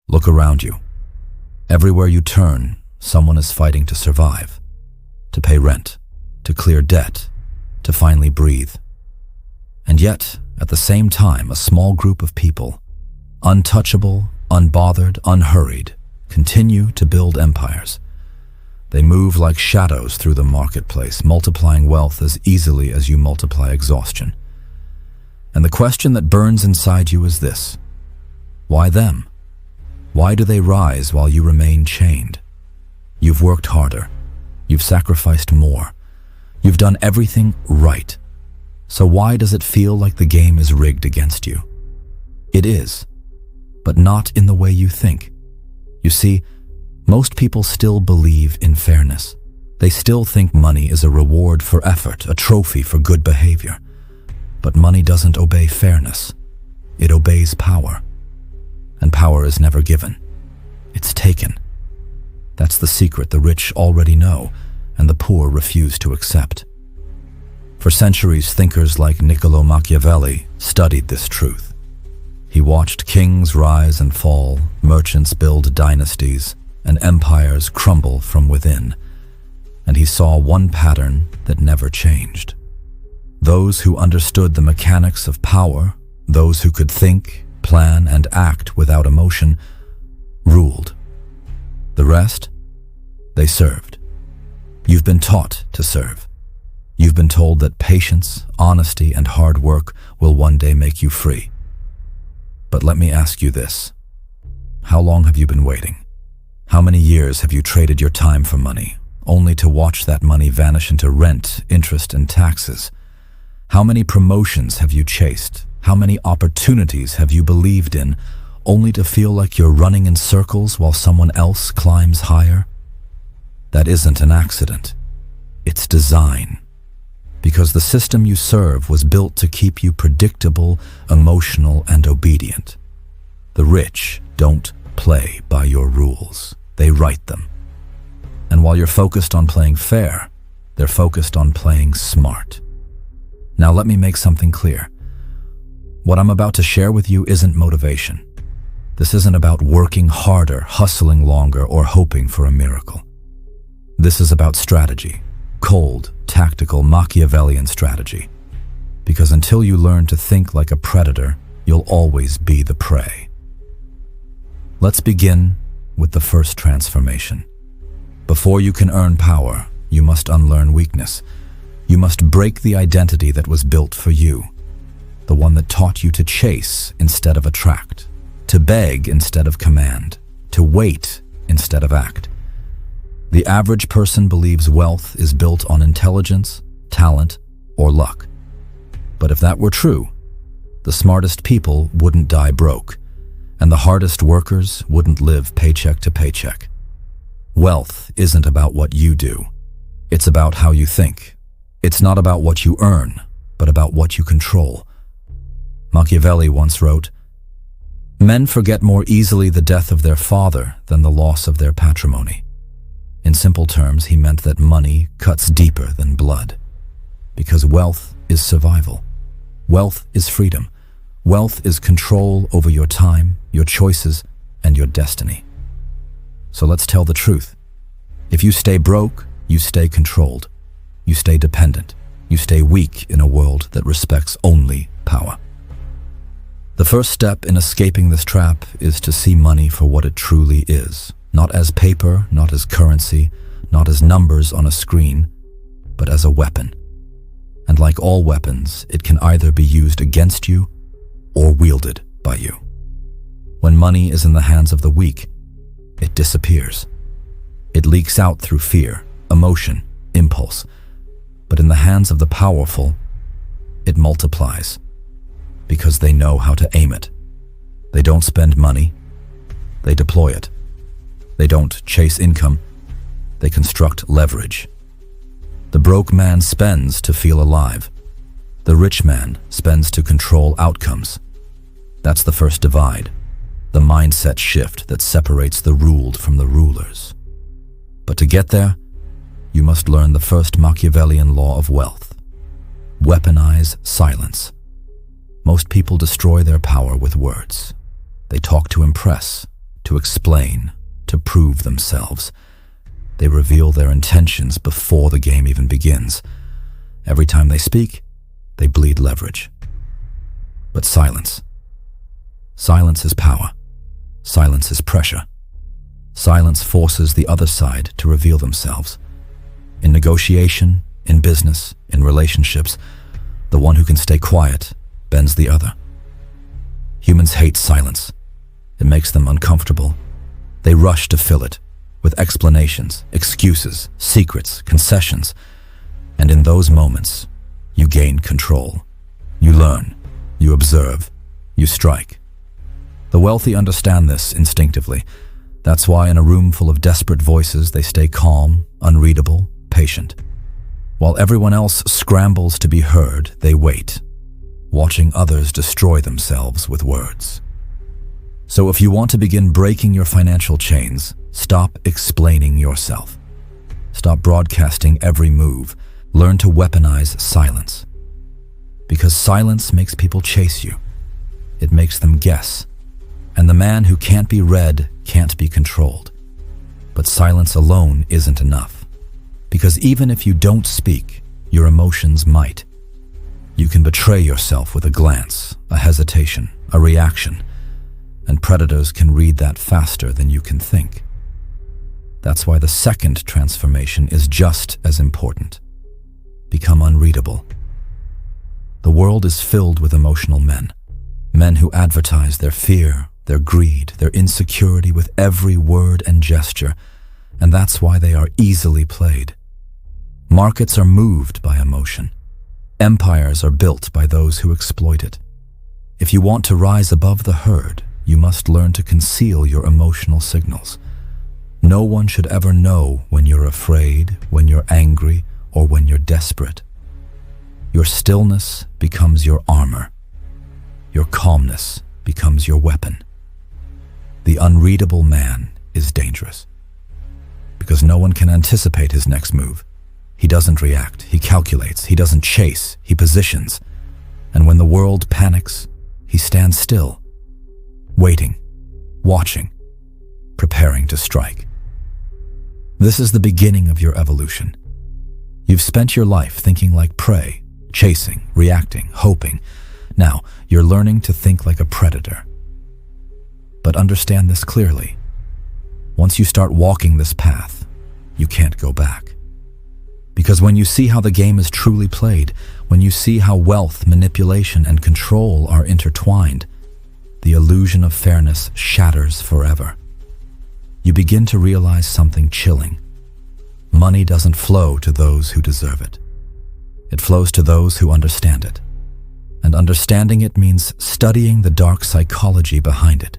Look around you. Everywhere you turn, someone is fighting to survive, to pay rent, to clear debt, to finally breathe. And yet, at the same time, a small group of people, untouchable, unbothered, unhurried, continue to build empires. They move like shadows through the marketplace, multiplying wealth as easily as you multiply exhaustion. And the question that burns inside you is this: why them? Why do they rise while you remain chained? You've worked harder. You've sacrificed more. You've done everything right. So why does it feel like the game is rigged against you? It is, but not in the way you think. You see, most people still believe in fairness. They still think money is a reward for effort, a trophy for good behavior. But money doesn't obey fairness. It obeys power. And power is never given. It's taken. That's the secret the rich already know, and the poor refuse to accept. For centuries, thinkers like Niccolo Machiavelli studied this truth. He watched kings rise and fall, merchants build dynasties, and empires crumble from within. And he saw one pattern that never changed. Those who understood the mechanics of power, those who could think, plan, and act without emotion, ruled. The rest, they served. You've been taught to serve. You've been told that patience, honesty, and hard work will one day make you free. But let me ask you this. How long have you been waiting? How many years have you traded your time for money, only to watch that money vanish into rent, interest, and taxes? How many promotions have you chased? How many opportunities have you believed in, only to feel like you're running in circles while someone else climbs higher? That isn't an accident. It's design. Because the system you serve was built to keep you predictable, emotional, and obedient. The rich don't play by your rules. They write them. And while you're focused on playing fair, they're focused on playing smart. Now let me make something clear. What I'm about to share with you isn't motivation. This isn't about working harder, hustling longer, or hoping for a miracle. This is about strategy. Cold, tactical, Machiavellian strategy. Because until you learn to think like a predator, you'll always be the prey. Let's begin with the first transformation. Before you can earn power, you must unlearn weakness. You must break the identity that was built for you, the one that taught you to chase instead of attract, to beg instead of command, to wait instead of act. The average person believes wealth is built on intelligence, talent, or luck. But if that were true, the smartest people wouldn't die broke, and the hardest workers wouldn't live paycheck to paycheck. Wealth isn't about what you do. It's about how you think. It's not about what you earn, but about what you control. Machiavelli once wrote, "Men forget more easily the death of their father than the loss of their patrimony." In simple terms, he meant that money cuts deeper than blood. Because wealth is survival. Wealth is freedom. Wealth is control over your time, your choices, and your destiny. So let's tell the truth. If you stay broke, you stay controlled. You stay dependent. You stay weak in a world that respects only power. The first step in escaping this trap is to see money for what it truly is. Not as paper, not as currency, not as numbers on a screen, but as a weapon. And like all weapons, it can either be used against you or wielded by you. When money is in the hands of the weak, it disappears. It leaks out through fear, emotion, impulse. But in the hands of the powerful, it multiplies. Because they know how to aim it. They don't spend money, they deploy it. They don't chase income, they construct leverage. The broke man spends to feel alive. The rich man spends to control outcomes. That's the first divide, the mindset shift that separates the ruled from the rulers. But to get there, you must learn the first Machiavellian law of wealth. Weaponize silence. Most people destroy their power with words. They talk to impress, to explain, to prove themselves. They reveal their intentions before the game even begins. Every time they speak, they bleed leverage. But silence. Silence is power. Silence is pressure. Silence forces the other side to reveal themselves. In negotiation, in business, in relationships, the one who can stay quiet bends the other. Humans hate silence. It makes them uncomfortable. They rush to fill it with explanations, excuses, secrets, concessions. And in those moments, you gain control. You learn, you observe, you strike. The wealthy understand this instinctively. That's why in a room full of desperate voices, they stay calm, unreadable, patient. While everyone else scrambles to be heard, they wait, watching others destroy themselves with words. So if you want to begin breaking your financial chains, stop explaining yourself. Stop broadcasting every move. Learn to weaponize silence. Because silence makes people chase you. It makes them guess. And the man who can't be read can't be controlled. But silence alone isn't enough. Because even if you don't speak, your emotions might. You can betray yourself with a glance, a hesitation, a reaction, and predators can read that faster than you can think. That's why the second transformation is just as important. Become unreadable. The world is filled with emotional men. Men who advertise their fear, their greed, their insecurity with every word and gesture, and that's why they are easily played. Markets are moved by emotion. Empires are built by those who exploit it. If you want to rise above the herd, you must learn to conceal your emotional signals. No one should ever know when you're afraid, when you're angry, or when you're desperate. Your stillness becomes your armor. Your calmness becomes your weapon. The unreadable man is dangerous because no one can anticipate his next move. He doesn't react, he calculates, he doesn't chase, he positions. And when the world panics, he stands still, waiting, watching, preparing to strike. This is the beginning of your evolution. You've spent your life thinking like prey, chasing, reacting, hoping. Now, you're learning to think like a predator. But understand this clearly. Once you start walking this path, you can't go back. Because when you see how the game is truly played, when you see how wealth, manipulation, and control are intertwined, the illusion of fairness shatters forever. You begin to realize something chilling. Money doesn't flow to those who deserve it. It flows to those who understand it. And understanding it means studying the dark psychology behind it,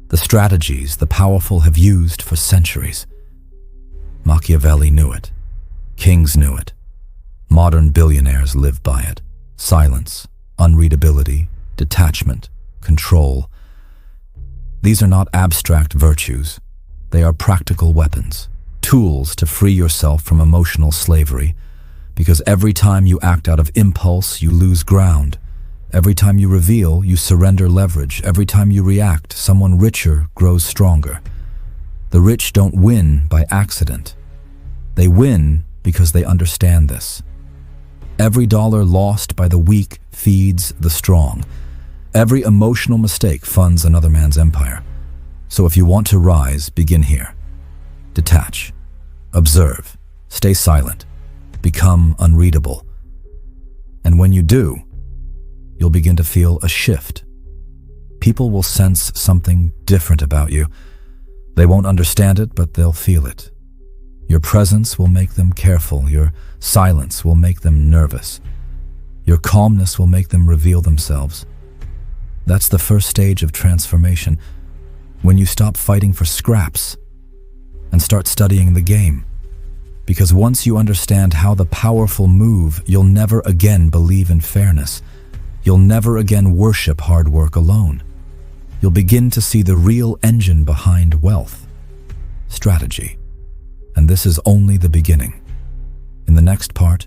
the strategies the powerful have used for centuries. Machiavelli knew it. Kings knew it. Modern billionaires live by it. Silence, unreadability, detachment, control. These are not abstract virtues. They are practical weapons, tools to free yourself from emotional slavery, because every time you act out of impulse, you lose ground. Every time you reveal, you surrender leverage. Every time you react, someone richer grows stronger. The rich don't win by accident. They win because they understand this. Every dollar lost by the weak feeds the strong. Every emotional mistake funds another man's empire. So if you want to rise, begin here. Detach. Observe. Stay silent. Become unreadable. And when you do, you'll begin to feel a shift. People will sense something different about you. They won't understand it, but they'll feel it. Your presence will make them careful. Your silence will make them nervous. Your calmness will make them reveal themselves. That's the first stage of transformation, when you stop fighting for scraps and start studying the game. Because once you understand how the powerful move, you'll never again believe in fairness. You'll never again worship hard work alone. You'll begin to see the real engine behind wealth, strategy. And this is only the beginning. In the next part,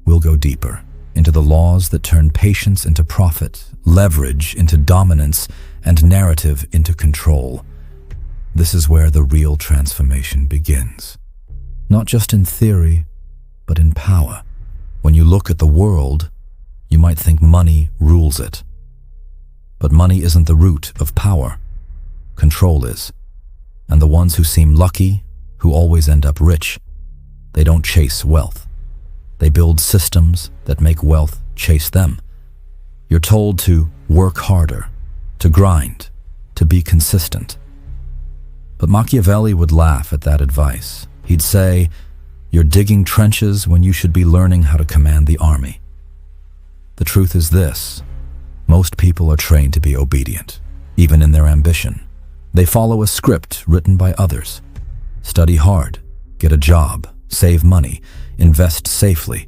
we'll go deeper into the laws that turn patience into profit, leverage into dominance, and narrative into control. This is where the real transformation begins. Not just in theory, but in power. When you look at the world, you might think money rules it. But money isn't the root of power. Control is. And the ones who seem lucky, who always end up rich, they don't chase wealth. They build systems that make wealth chase them. You're told to work harder, to grind, to be consistent. But Machiavelli would laugh at that advice. He'd say, "You're digging trenches when you should be learning how to command the army." The truth is this: most people are trained to be obedient, even in their ambition. They follow a script written by others. Study hard, get a job, save money, invest safely,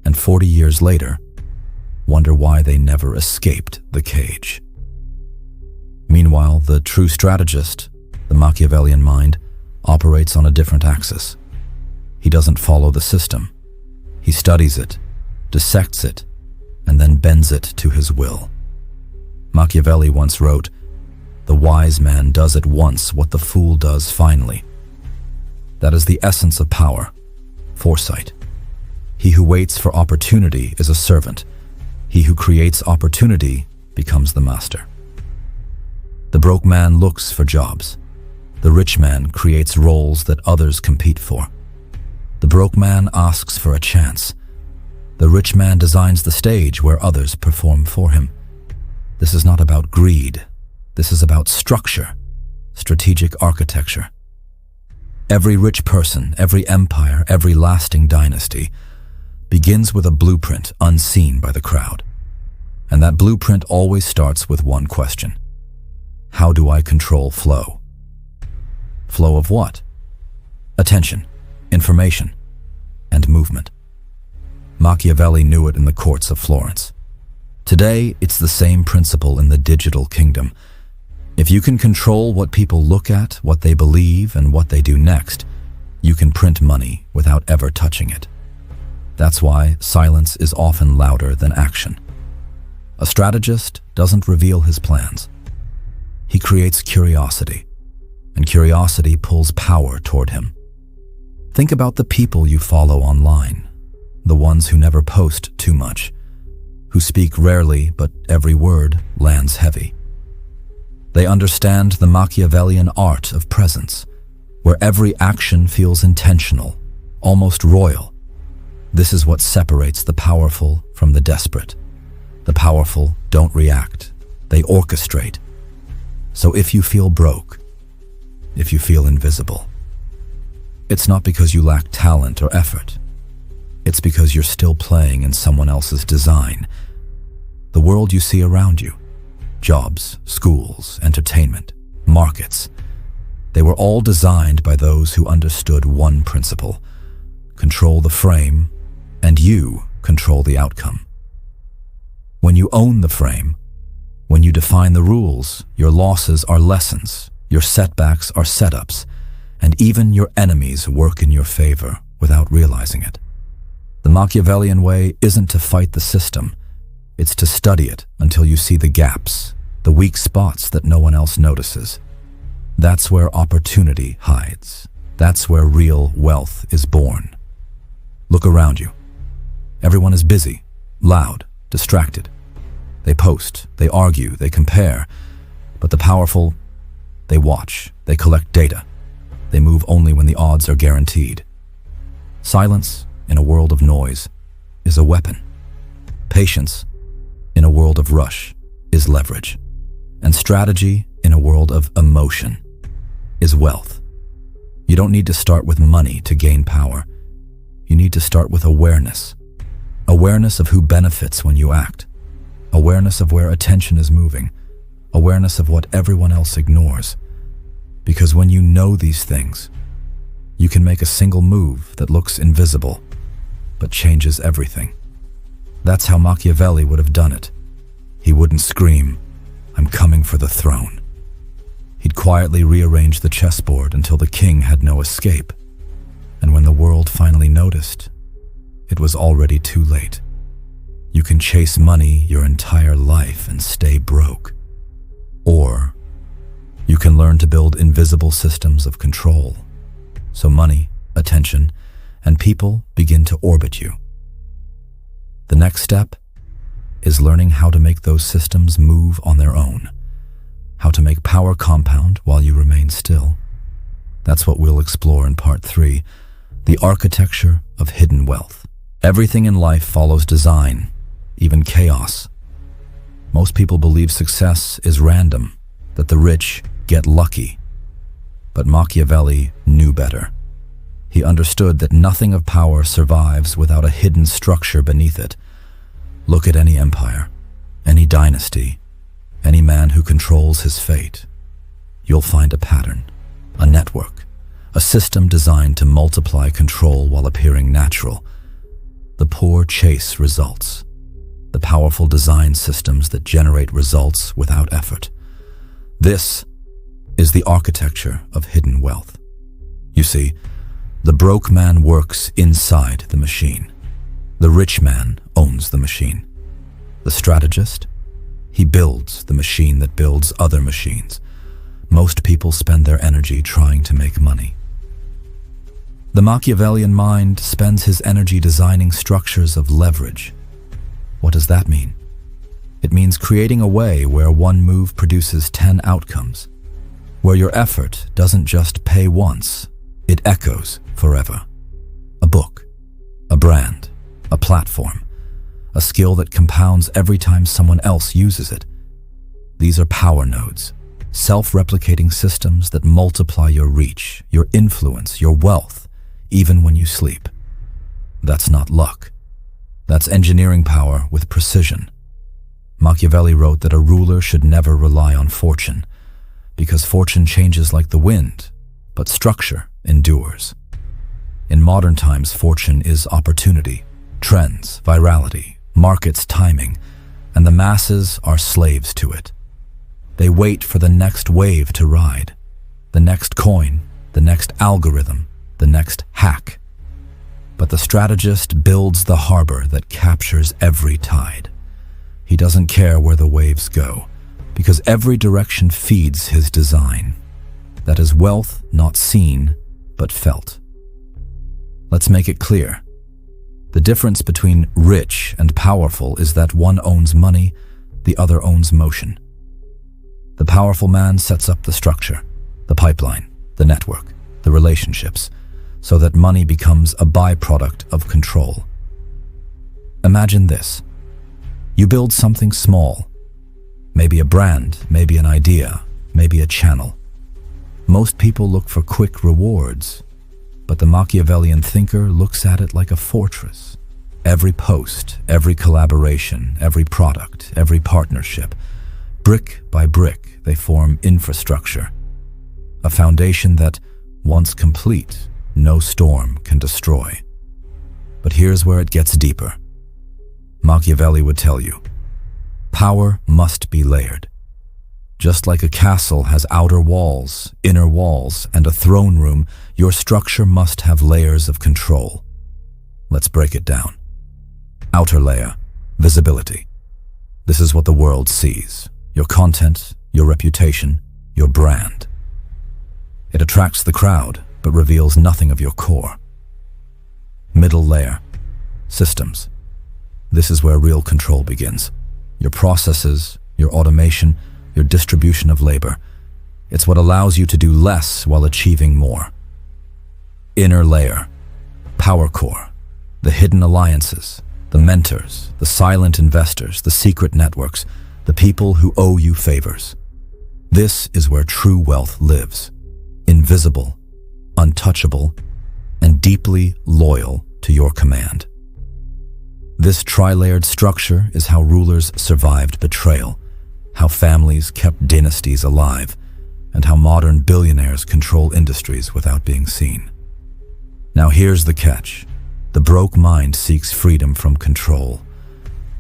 and 40 years later, wonder why they never escaped the cage. Meanwhile, the true strategist, the Machiavellian mind, operates on a different axis. He doesn't follow the system. He studies it, dissects it, and then bends it to his will. Machiavelli once wrote, "The wise man does at once what the fool does finally." That is the essence of power, foresight. He who waits for opportunity is a servant. He who creates opportunity becomes the master. The broke man looks for jobs. The rich man creates roles that others compete for. The broke man asks for a chance. The rich man designs the stage where others perform for him. This is not about greed. This is about structure, strategic architecture. Every rich person, every empire, every lasting dynasty begins with a blueprint unseen by the crowd. And that blueprint always starts with one question: how do I control flow? Flow of what? Attention, information, and movement. Machiavelli knew it in the courts of Florence. Today, it's the same principle in the digital kingdom. If you can control what people look at, what they believe, and what they do next, you can print money without ever touching it. That's why silence is often louder than action. A strategist doesn't reveal his plans. He creates curiosity, and curiosity pulls power toward him. Think about the people you follow online, the ones who never post too much, who speak rarely but every word lands heavy. They understand the Machiavellian art of presence, where every action feels intentional, almost royal. This is what separates the powerful from the desperate. The powerful don't react, they orchestrate. So if you feel broke, if you feel invisible, it's not because you lack talent or effort. It's because you're still playing in someone else's design. The world you see around you, jobs, schools, entertainment, markets, they were all designed by those who understood one principle: control the frame, and you control the outcome. When you own the frame, when you define the rules, your losses are lessons, your setbacks are setups, and even your enemies work in your favor without realizing it. The Machiavellian way isn't to fight the system, it's to study it until you see the gaps, the weak spots that no one else notices. That's where opportunity hides. That's where real wealth is born. Look around you. Everyone is busy, loud, distracted. They post, they argue, they compare. But the powerful, they watch, they collect data. They move only when the odds are guaranteed. Silence, in a world of noise, is a weapon. Patience, in a world of rush, is leverage. And strategy, in a world of emotion, is wealth. You don't need to start with money to gain power. You need to start with awareness. Awareness of who benefits when you act. Awareness of where attention is moving. Awareness of what everyone else ignores. Because when you know these things, you can make a single move that looks invisible, but changes everything. That's how Machiavelli would have done it. He wouldn't scream, "I'm coming for the throne." He'd quietly rearrange the chessboard until the king had no escape. And when the world finally noticed, it was already too late. You can chase money your entire life and stay broke. Or You can learn to build invisible systems of control, so money, attention, and people begin to orbit you. The next step is learning how to make those systems move on their own, how to make power compound while you remain still. That's what we'll explore in part 3, the architecture of hidden wealth. Everything in life follows design, even chaos. Most people believe success is random, that the rich get lucky. But Machiavelli knew better. He understood that nothing of power survives without a hidden structure beneath it. Look at any empire, any dynasty, any man who controls his fate. You'll find a pattern, a network, a system designed to multiply control while appearing natural. The poor chase results. The powerful design systems that generate results without effort. This is the architecture of hidden wealth. You see, the broke man works inside the machine. The rich man owns the machine. The strategist, he builds the machine that builds other machines. Most people spend their energy trying to make money. The Machiavellian mind spends his energy designing structures of leverage. What does that mean? It means creating a way where one move produces 10 outcomes, where your effort doesn't just pay once, it echoes forever. A book, a brand, a platform, a skill that compounds every time someone else uses it. These are power nodes, self-replicating systems that multiply your reach, your influence, your wealth, even when you sleep. That's not luck. That's engineering power with precision. Machiavelli wrote that a ruler should never rely on fortune, because fortune changes like the wind, but structure endures. In modern times, fortune is opportunity, trends, virality, markets, timing, and the masses are slaves to it. They wait for the next wave to ride, the next coin, the next algorithm, the next hack. But the strategist builds the harbor that captures every tide. He doesn't care where the waves go, because every direction feeds his design. That is wealth not seen, but felt. Let's make it clear. The difference between rich and powerful is that one owns money, the other owns motion. The powerful man sets up the structure, the pipeline, the network, the relationships, so that money becomes a byproduct of control. Imagine this. You build something small, maybe a brand, maybe an idea, maybe a channel. Most people look for quick rewards, but the Machiavellian thinker looks at it like a fortress. Every post, every collaboration, every product, every partnership, brick by brick, they form infrastructure. A foundation that, once complete, no storm can destroy. But here's where it gets deeper. Machiavelli would tell you, power must be layered. Just like a castle has outer walls, inner walls, and a throne room, your structure must have layers of control. Let's break it down. Outer layer, visibility. This is what the world sees. Your content, your reputation, your brand. It attracts the crowd, but reveals nothing of your core. Middle layer, systems. This is where real control begins. Your processes, your automation, your distribution of labor. It's what allows you to do less while achieving more. Inner layer, power core, the hidden alliances, the mentors, the silent investors, the secret networks, the people who owe you favors. This is where true wealth lives, invisible, untouchable, and deeply loyal to your command. This tri-layered structure is how rulers survived betrayal, how families kept dynasties alive, and how modern billionaires control industries without being seen. Now here's the catch. The broke mind seeks freedom from control.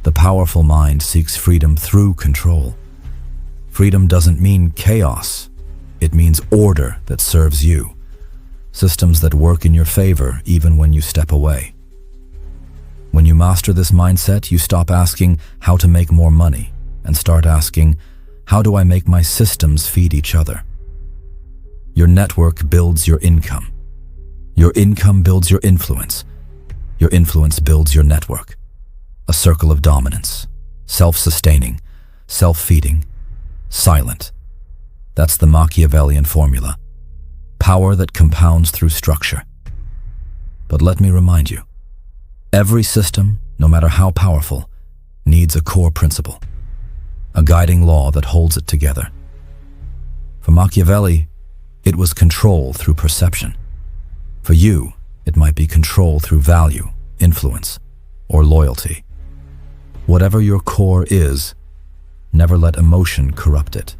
The powerful mind seeks freedom through control. Freedom doesn't mean chaos. It means order that serves you. Systems that work in your favor even when you step away. When you master this mindset, you stop asking how to make more money and start asking, how do I make my systems feed each other? Your network builds your income. Your income builds your influence. Your influence builds your network. A circle of dominance, self-sustaining, self-feeding, silent. That's the Machiavellian formula. Power that compounds through structure. But let me remind you, every system, no matter how powerful, needs a core principle, a guiding law that holds it together. For Machiavelli, it was control through perception. For you, it might be control through value, influence, or loyalty. Whatever your core is, never let emotion corrupt it.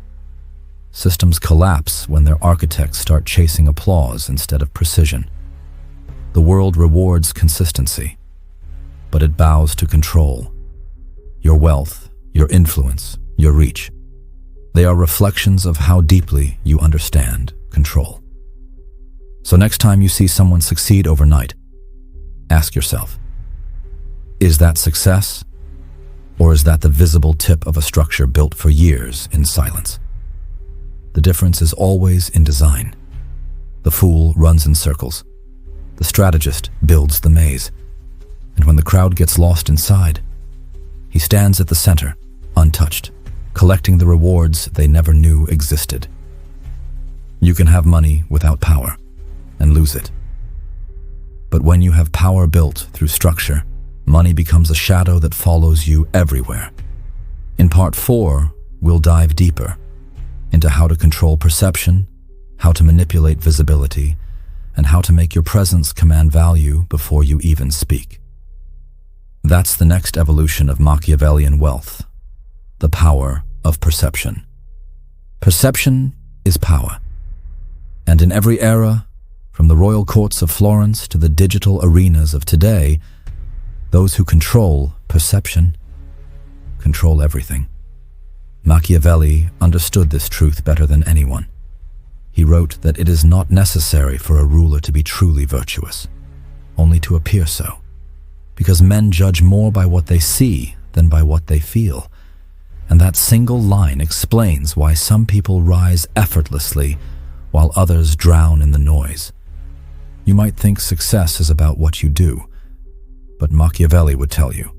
Systems collapse when their architects start chasing applause instead of precision. The world rewards consistency, but it bows to control. Your wealth, your influence, your reach. They are reflections of how deeply you understand control. So next time you see someone succeed overnight, ask yourself, is that success, or is that the visible tip of a structure built for years in silence? The difference is always in design. The fool runs in circles. The strategist builds the maze. And when the crowd gets lost inside, he stands at the center, untouched, collecting the rewards they never knew existed. You can have money without power and lose it. But when you have power built through structure, money becomes a shadow that follows you everywhere. In part 4, we'll dive deeper into how to control perception, how to manipulate visibility, and how to make your presence command value before you even speak. That's the next evolution of Machiavellian wealth, the power of perception. Perception is power. And in every era, from the royal courts of Florence to the digital arenas of today, those who control perception control everything. Machiavelli understood this truth better than anyone. He wrote that it is not necessary for a ruler to be truly virtuous, only to appear so, because men judge more by what they see than by what they feel. And that single line explains why some people rise effortlessly while others drown in the noise. You might think success is about what you do, but Machiavelli would tell you,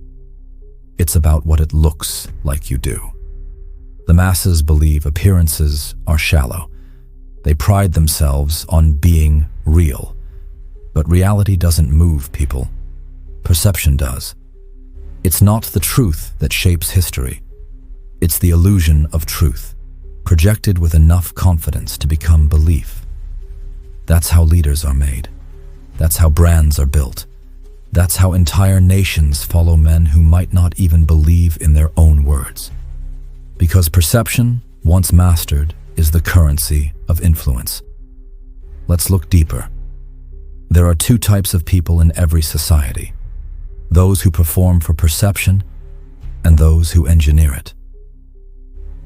it's about what it looks like you do. The masses believe appearances are shallow. They pride themselves on being real. But reality doesn't move people. Perception does. It's not the truth that shapes history. It's the illusion of truth, projected with enough confidence to become belief. That's how leaders are made. That's how brands are built. That's how entire nations follow men who might not even believe in their own words. Because perception, once mastered, is the currency of influence. Let's look deeper. There are two types of people in every society: those who perform for perception and those who engineer it.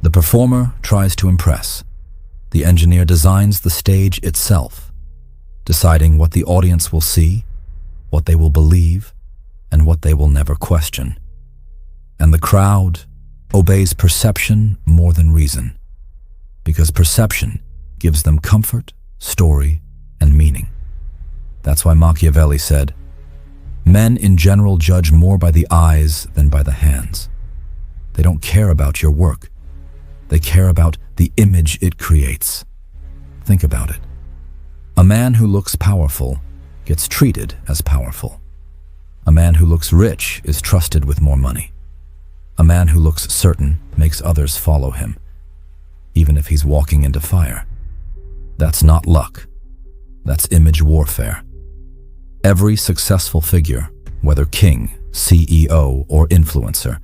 The performer tries to impress. The engineer designs the stage itself, deciding what the audience will see, what they will believe, and what they will never question. And the crowd obeys perception more than reason, because perception gives them comfort, story, and meaning. That's why Machiavelli said, men in general judge more by the eyes than by the hands. They don't care about your work. They care about the image it creates. Think about it. A man who looks powerful gets treated as powerful. A man who looks rich is trusted with more money. A man who looks certain makes others follow him, even if he's walking into fire. That's not luck. That's image warfare. Every successful figure, whether king, CEO, or influencer,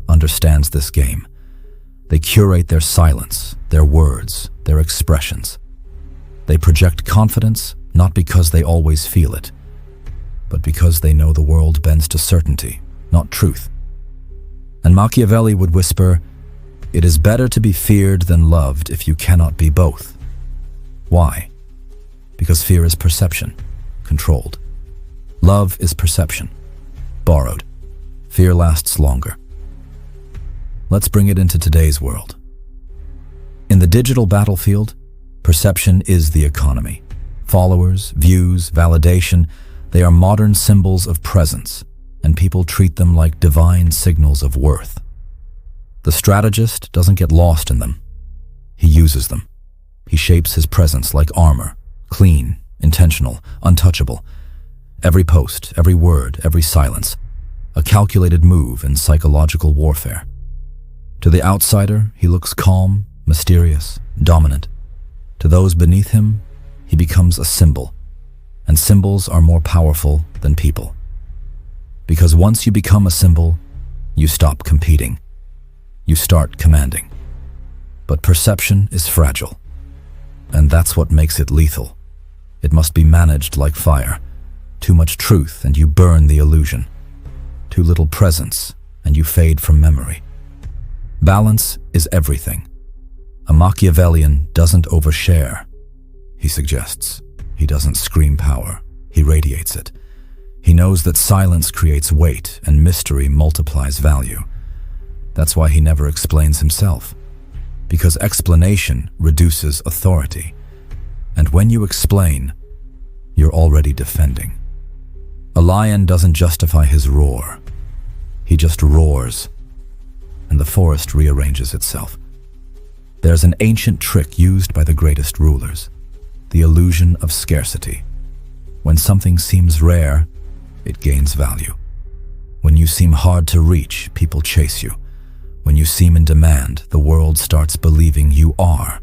understands this game. They curate their silence, their words, their expressions. They project confidence not because they always feel it, but because they know the world bends to certainty, not truth. And Machiavelli would whisper, "It is better to be feared than loved if you cannot be both." Why? Because fear is perception, controlled. Love is perception, borrowed. Fear lasts longer. Let's bring it into today's world. In the digital battlefield, Perception is the economy. Followers, views, validation, they are modern symbols of presence, and people treat them like divine signals of worth. The strategist doesn't get lost in them. He uses them. He shapes his presence like armor, clean, intentional, untouchable. Every post, every word, every silence, a calculated move in psychological warfare. To the outsider, he looks calm, mysterious, dominant. To those beneath him, he becomes a symbol, and symbols are more powerful than people. Because once you become a symbol, you stop competing. You start commanding. But perception is fragile, and that's what makes it lethal. It must be managed like fire. Too much truth and you burn the illusion. Too little presence and you fade from memory. Balance is everything. A Machiavellian doesn't overshare, he suggests. He doesn't scream power, he radiates it. He knows that silence creates weight and mystery multiplies value. That's why he never explains himself, because explanation reduces authority. And when you explain, you're already defending. A lion doesn't justify his roar. He just roars, and the forest rearranges itself. There's an ancient trick used by the greatest rulers, the illusion of scarcity. When something seems rare, it gains value. When you seem hard to reach, people chase you. When you seem in demand, the world starts believing you are.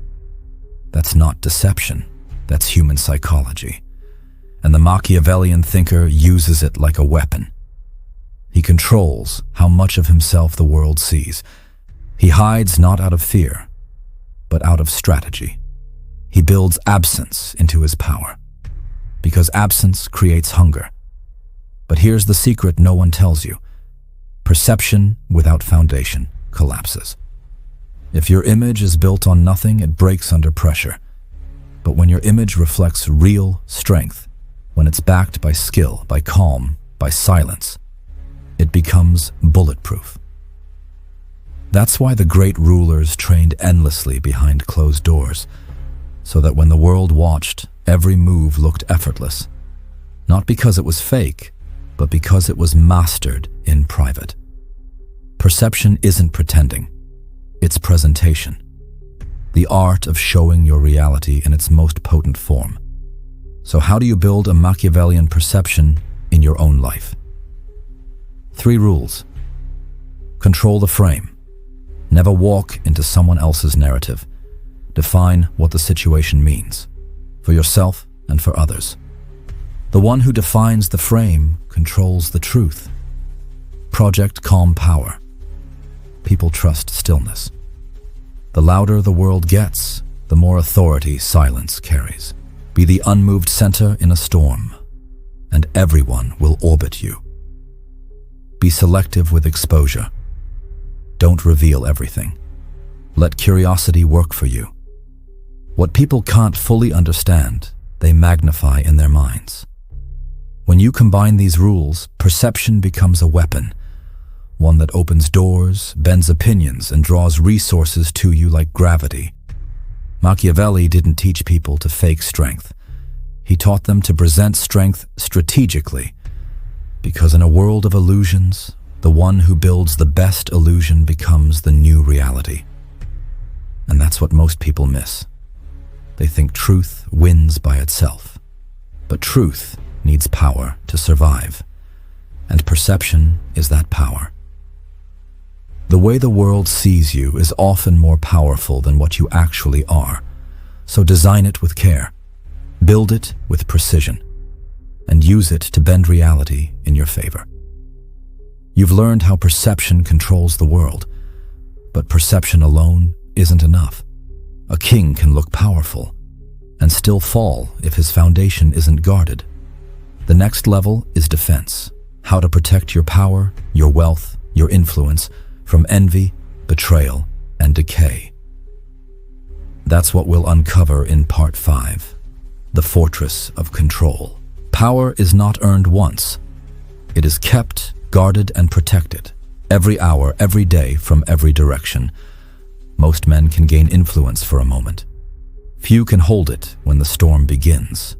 That's not deception, that's human psychology. And the Machiavellian thinker uses it like a weapon. He controls how much of himself the world sees. He hides not out of fear, but out of strategy. He builds absence into his power, because absence creates hunger. But here's the secret no one tells you. Perception without foundation collapses. If your image is built on nothing, it breaks under pressure. But when your image reflects real strength, when it's backed by skill, by calm, by silence, it becomes bulletproof. That's why the great rulers trained endlessly behind closed doors, so that when the world watched, every move looked effortless. Not because it was fake, but because it was mastered in private. Perception isn't pretending, it's presentation. The art of showing your reality in its most potent form. So how do you build a Machiavellian perception in your own life? 3 rules. Control the frame. Never walk into someone else's narrative. Define what the situation means, for yourself and for others. The one who defines the frame controls the truth. Project calm power. People trust stillness. The louder the world gets, the more authority silence carries. Be the unmoved center in a storm, and everyone will orbit you. Be selective with exposure. Don't reveal everything. Let curiosity work for you. What people can't fully understand, they magnify in their minds. When you combine these rules, perception becomes a weapon, one that opens doors, bends opinions, and draws resources to you like gravity. Machiavelli didn't teach people to fake strength. He taught them to present strength strategically, because in a world of illusions, the one who builds the best illusion becomes the new reality. And that's what most people miss. They think truth wins by itself. But truth needs power to survive, and perception is that power. The way the world sees you is often more powerful than what you actually are, so design it with care, build it with precision, and use it to bend reality in your favor. You've learned how perception controls the world, but perception alone isn't enough. A king can look powerful and still fall if his foundation isn't guarded. The next level is defense, how to protect your power, your wealth, your influence from envy, betrayal, and decay. That's what we'll uncover in Part 5, the Fortress of Control. Power is not earned once. It is kept, guarded, and protected, every hour, every day, from every direction. Most men can gain influence for a moment, Few can hold it when the storm begins,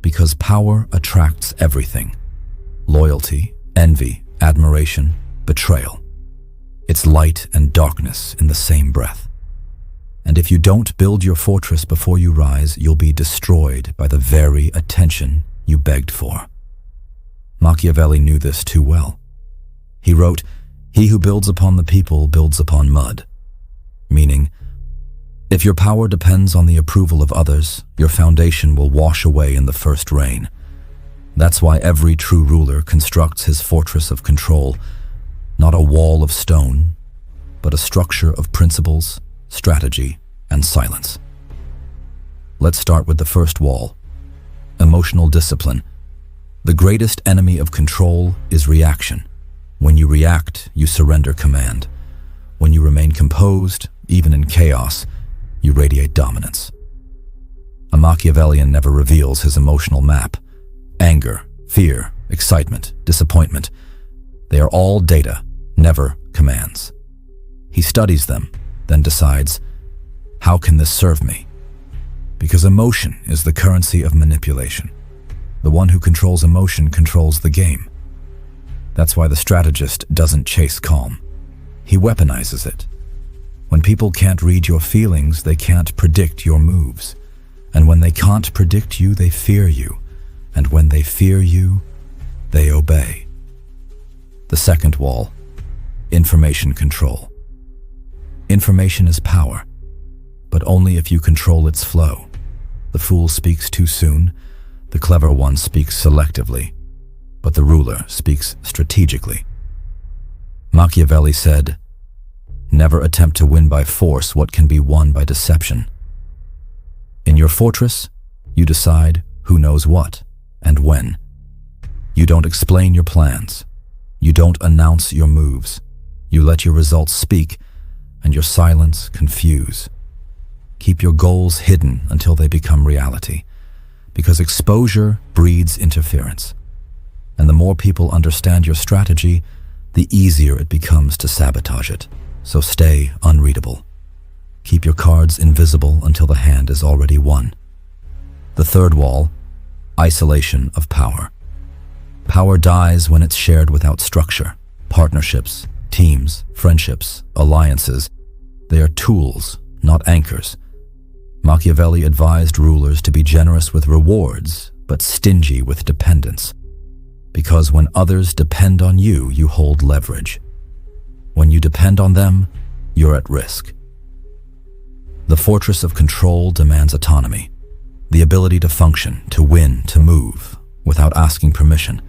because power attracts everything: loyalty, envy, admiration, betrayal. It's light and darkness in the same breath. And if you don't build your fortress before you rise, you'll be destroyed by the very attention you begged for. Machiavelli knew this too well. He wrote, "He who builds upon the people builds upon mud," meaning, if your power depends on the approval of others, your foundation will wash away in the first rain. That's why every true ruler constructs his fortress of control, not a wall of stone, but a structure of principles, strategy, and silence. Let's start with the first wall: emotional discipline. The greatest enemy of control is reaction. When you react, you surrender command. When you remain composed, even in chaos, you radiate dominance. A Machiavellian never reveals his emotional map. Anger, fear, excitement, disappointment. They are all data, never commands. He studies them, then decides, how can this serve me? Because emotion is the currency of manipulation. The one who controls emotion controls the game. That's why the strategist doesn't chase calm. He weaponizes it. When people can't read your feelings, they can't predict your moves. And when they can't predict you, they fear you. And when they fear you, they obey. The second wall: information control. Information is power, but only if you control its flow. The fool speaks too soon, the clever one speaks selectively, but the ruler speaks strategically. Machiavelli said, "Never attempt to win by force what can be won by deception." In your fortress, you decide who knows what and when. You don't explain your plans. You don't announce your moves. You let your results speak and your silence confuse. Keep your goals hidden until they become reality, because exposure breeds interference. And the more people understand your strategy, the easier it becomes to sabotage it. So stay unreadable. Keep your cards invisible until the hand is already won. The third wall: isolation of power. Power dies when it's shared without structure. Partnerships, teams, friendships, alliances, they are tools, not anchors. Machiavelli advised rulers to be generous with rewards, but stingy with dependence. Because when others depend on you, you hold leverage. When you depend on them, you're at risk. The fortress of control demands autonomy, the ability to function, to win, to move, without asking permission.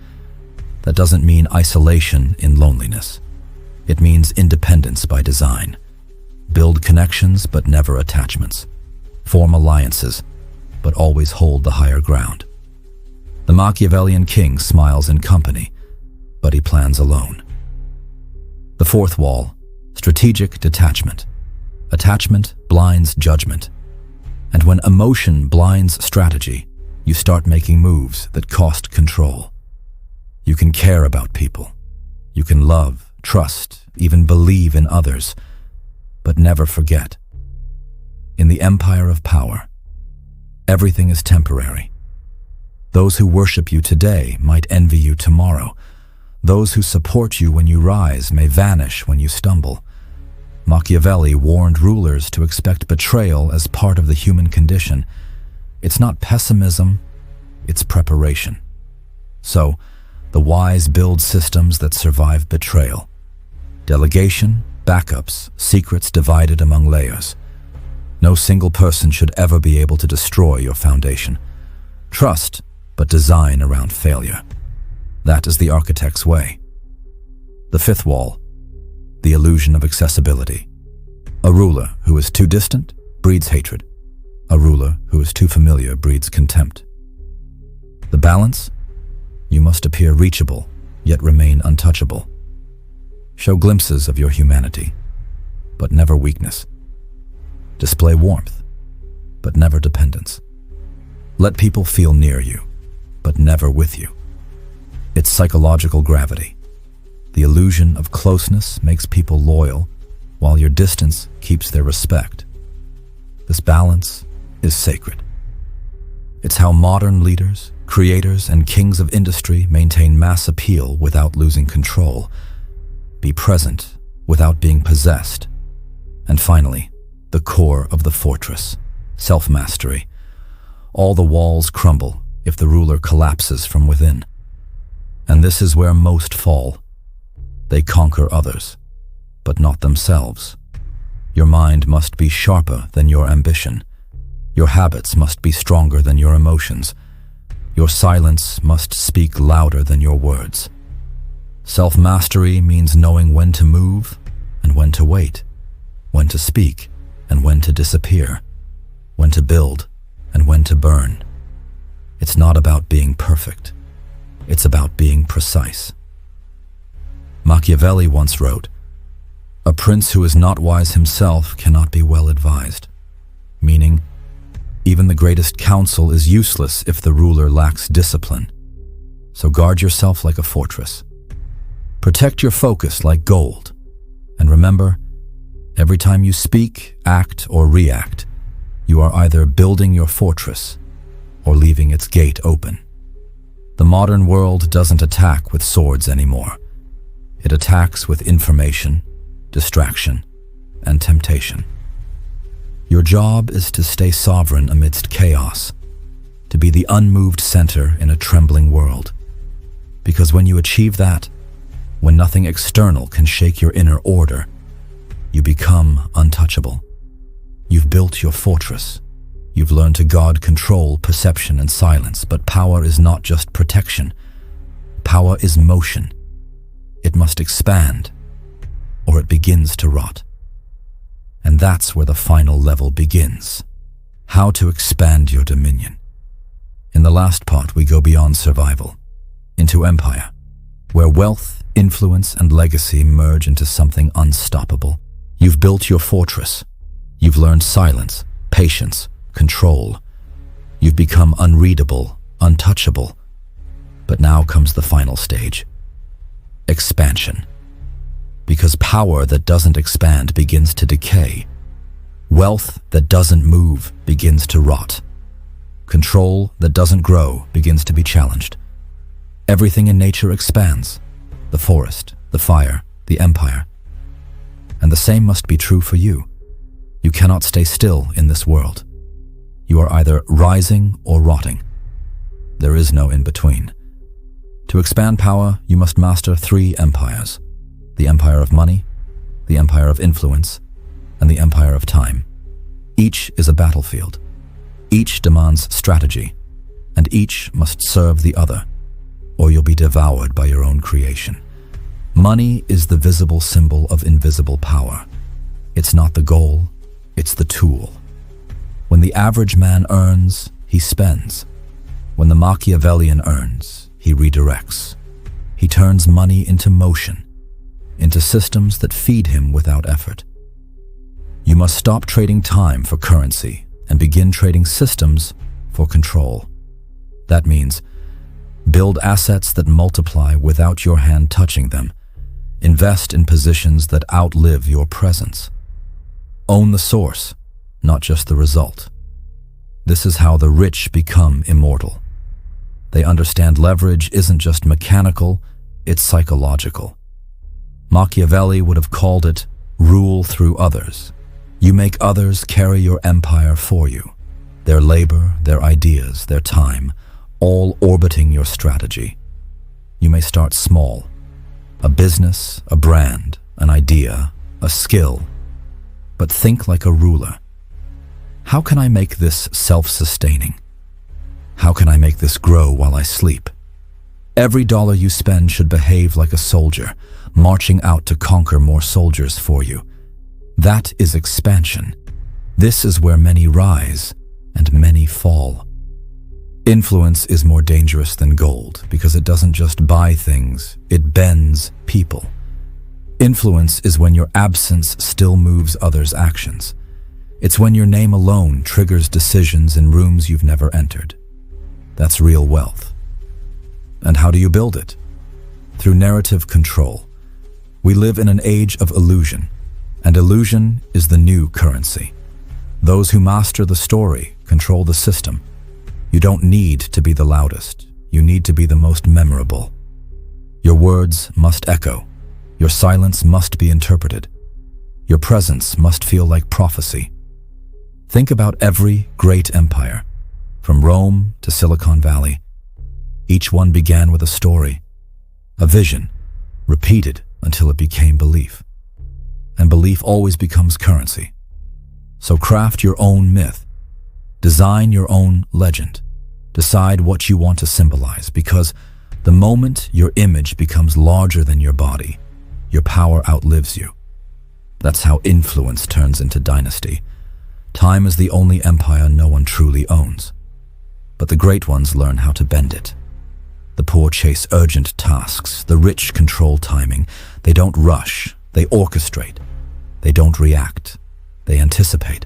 That doesn't mean isolation in loneliness. It means independence by design. Build connections, but never attachments. Form alliances, but always hold the higher ground. The Machiavellian king smiles in company, but he plans alone. The fourth wall: strategic detachment. Attachment blinds judgment. And when emotion blinds strategy, you start making moves that cost control. You can care about people. You can love, trust, even believe in others, but never forget. In the empire of power, everything is temporary. Those who worship you today might envy you tomorrow. Those who support you when you rise may vanish when you stumble. Machiavelli warned rulers to expect betrayal as part of the human condition. It's not pessimism, it's preparation. So, the wise build systems that survive betrayal. Delegation, backups, secrets divided among layers. No single person should ever be able to destroy your foundation. Trust, but design around failure. That is the architect's way. The fifth wall: the illusion of accessibility. A ruler who is too distant breeds hatred. A ruler who is too familiar breeds contempt. The balance? You must appear reachable, yet remain untouchable. Show glimpses of your humanity, but never weakness. Display warmth, but never dependence. Let people feel near you, but never with you. It's psychological gravity. The illusion of closeness makes people loyal, while your distance keeps their respect. This balance is sacred. It's how modern leaders, creators, and kings of industry maintain mass appeal without losing control, be present without being possessed, and finally, the core of the fortress, self-mastery. All the walls crumble if the ruler collapses from within. And this is where most fall. They conquer others, but not themselves. Your mind must be sharper than your ambition. Your habits must be stronger than your emotions. Your silence must speak louder than your words. Self-mastery means knowing when to move and when to wait, when to speak and when to disappear, when to build and when to burn. It's not about being perfect. It's about being precise. Machiavelli once wrote, "A prince who is not wise himself cannot be well advised," meaning, even the greatest counsel is useless if the ruler lacks discipline. So guard yourself like a fortress. Protect your focus like gold. And remember, every time you speak, act, or react, you are either building your fortress or leaving its gate open. The modern world doesn't attack with swords anymore. It attacks with information, distraction, and temptation. Your job is to stay sovereign amidst chaos, to be the unmoved center in a trembling world. Because when you achieve that, when nothing external can shake your inner order, you become untouchable. You've built your fortress. You've learned to guard control, perception, and silence, but power is not just protection. Power is motion. It must expand, or it begins to rot. And that's where the final level begins. How to expand your dominion. In the last part, we go beyond survival, into empire, where wealth, influence, and legacy merge into something unstoppable. You've built your fortress. You've learned silence, patience, control. You've become unreadable, untouchable. But now comes the final stage. Expansion. Because power that doesn't expand begins to decay. Wealth that doesn't move begins to rot. Control that doesn't grow begins to be challenged. Everything in nature expands. The forest, the fire, the empire. And the same must be true for you. You cannot stay still in this world. You are either rising or rotting. There is no in-between. To expand power, you must master 3 empires. The empire of money, the empire of influence, and the empire of time. Each is a battlefield. Each demands strategy, and each must serve the other, or you'll be devoured by your own creation. Money is the visible symbol of invisible power. It's not the goal, it's the tool. When the average man earns, he spends. When the Machiavellian earns, he redirects. He turns money into motion, into systems that feed him without effort. You must stop trading time for currency and begin trading systems for control. That means build assets that multiply without your hand touching them. Invest in positions that outlive your presence. Own the source, not just the result. This is how the rich become immortal. They understand leverage isn't just mechanical, it's psychological. Machiavelli would have called it rule through others. You make others carry your empire for you. Their labor, their ideas, their time, all orbiting your strategy. You may start small. A business, a brand, an idea, a skill. But think like a ruler. How can I make this self-sustaining? How can I make this grow while I sleep? Every dollar you spend should behave like a soldier, marching out to conquer more soldiers for you. That is expansion. This is where many rise and many fall. Influence is more dangerous than gold because it doesn't just buy things, it bends people. Influence is when your absence still moves others' actions. It's when your name alone triggers decisions in rooms you've never entered. That's real wealth. And how do you build it? Through narrative control. We live in an age of illusion, and illusion is the new currency. Those who master the story control the system. You don't need to be the loudest. You need to be the most memorable. Your words must echo. Your silence must be interpreted. Your presence must feel like prophecy. Think about every great empire, from Rome to Silicon Valley. Each one began with a story, a vision, repeated until it became belief. And belief always becomes currency. So craft your own myth. Design your own legend. Decide what you want to symbolize, because the moment your image becomes larger than your body, your power outlives you. That's how influence turns into dynasty. Time is the only empire no one truly owns. But the great ones learn how to bend it. The poor chase urgent tasks. The rich control timing. They don't rush. They orchestrate. They don't react. They anticipate.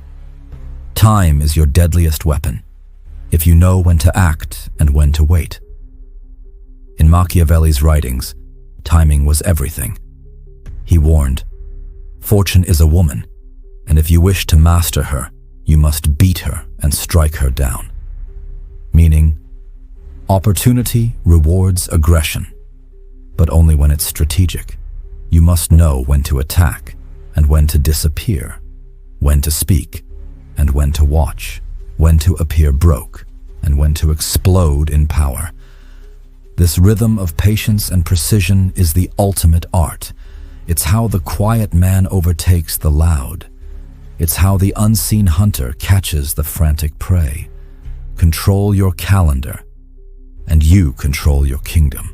Time is your deadliest weapon, if you know when to act and when to wait. In Machiavelli's writings, timing was everything. He warned, "Fortune is a woman, and if you wish to master her, you must beat her and strike her down." Meaning, opportunity rewards aggression, but only when it's strategic. You must know when to attack and when to disappear, when to speak and when to watch, when to appear broke and when to explode in power. This rhythm of patience and precision is the ultimate art. It's how the quiet man overtakes the loud. It's how the unseen hunter catches the frantic prey. Control your calendar, and you control your kingdom.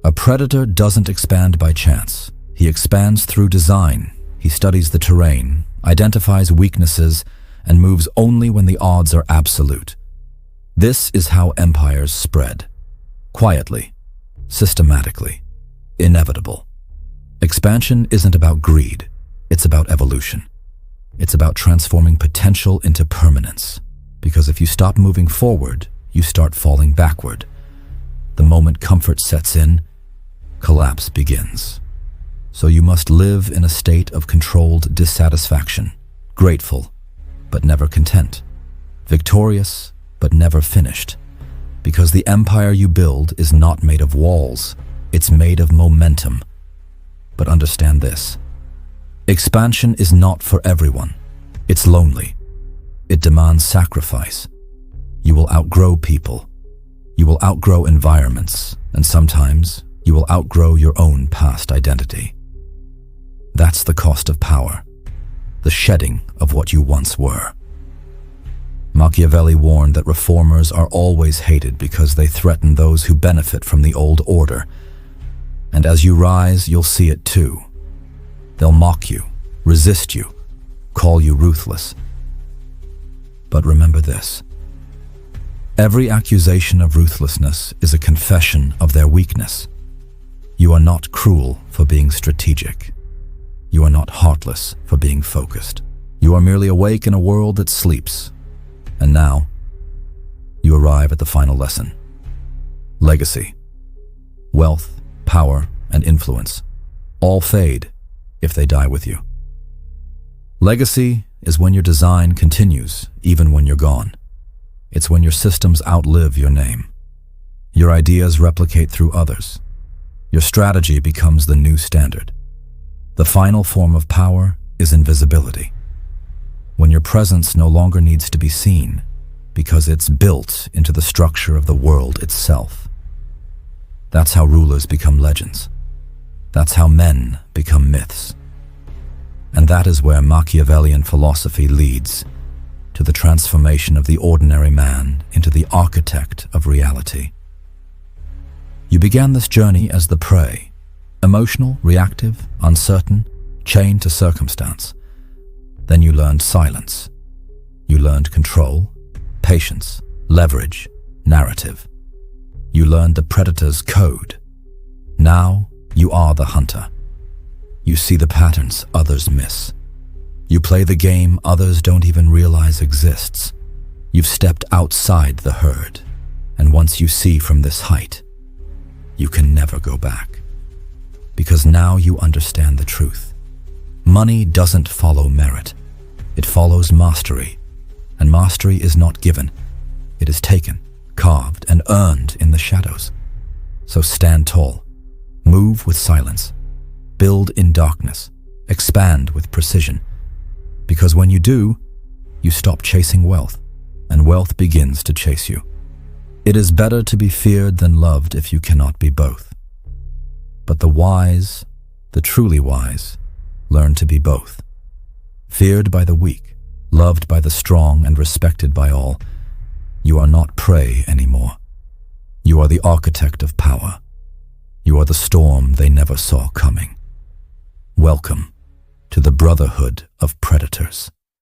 A predator doesn't expand by chance. He expands through design. He studies the terrain, identifies weaknesses, and moves only when the odds are absolute. This is how empires spread. Quietly, systematically, inevitable. Expansion isn't about greed. It's about evolution. It's about transforming potential into permanence. Because if you stop moving forward, you start falling backward. The moment comfort sets in, collapse begins. So you must live in a state of controlled dissatisfaction, grateful, but never content, victorious, but never finished. Because the empire you build is not made of walls, it's made of momentum. But understand this: expansion is not for everyone. It's lonely. It demands sacrifice. You will outgrow people. You will outgrow environments, and sometimes you will outgrow your own past identity. That's the cost of power, the shedding of what you once were. Machiavelli warned that reformers are always hated because they threaten those who benefit from the old order. And as you rise, you'll see it too. They'll mock you, resist you, call you ruthless. But remember this: every accusation of ruthlessness is a confession of their weakness. You are not cruel for being strategic. You are not heartless for being focused. You are merely awake in a world that sleeps. And now, you arrive at the final lesson. Legacy. Wealth, power, and influence all fade if they die with you. Legacy is when your design continues even when you're gone. It's when your systems outlive your name. Your ideas replicate through others. Your strategy becomes the new standard. The final form of power is invisibility. When your presence no longer needs to be seen because it's built into the structure of the world itself. That's how rulers become legends. That's how men become myths. And that is where Machiavellian philosophy leads, to the transformation of the ordinary man into the architect of reality. You began this journey as the prey, emotional, reactive, uncertain, chained to circumstance. Then you learned silence. You learned control, patience, leverage, narrative. You learned the predator's code. Now you are the hunter. You see the patterns others miss. You play the game others don't even realize exists. You've stepped outside the herd, and once you see from this height, you can never go back. Because now you understand the truth. Money doesn't follow merit. It follows mastery. And mastery is not given. It is taken, carved, and earned in the shadows. So stand tall, move with silence, build in darkness, expand with precision. Because when you do, you stop chasing wealth, and wealth begins to chase you. It is better to be feared than loved if you cannot be both. But the wise, the truly wise, learn to be both. Feared by the weak, loved by the strong, and respected by all, you are not prey anymore. You are the architect of power. You are the storm they never saw coming. Welcome to the brotherhood of predators.